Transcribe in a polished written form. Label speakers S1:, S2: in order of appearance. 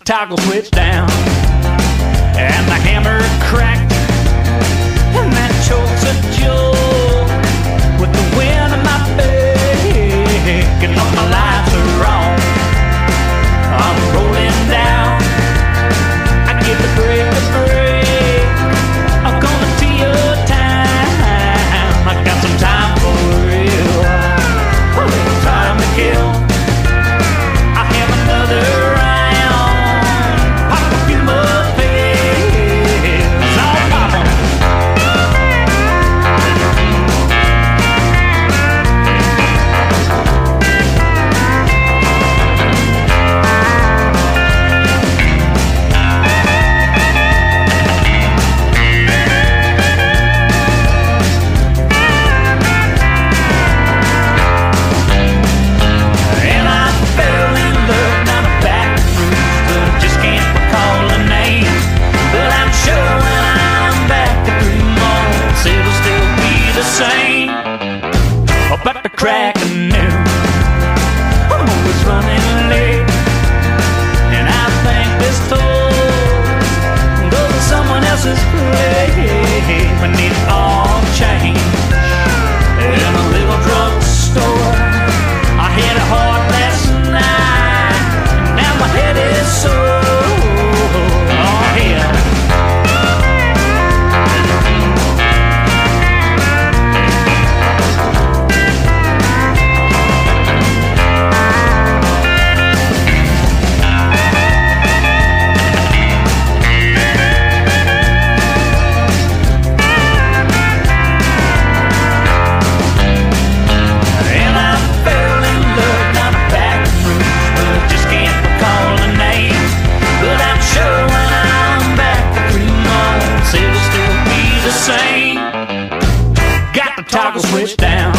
S1: toggle switch down, and the hammer cracked, and that choke's a joke. With the wind in my back and all my lights are on, I'm rolling down. I give the brake a break. I'm gonna see your time. I got some time for real, a little time to kill. I have another round. Pop a few more pills. I'll pop 'em. About to crack a new. I'm always running late, and I think this toll goes to someone else's grave. I need it all change in a little drugstore. I hit it hard last night, and now my head is sore. Oh hell. Got the toggle switch down,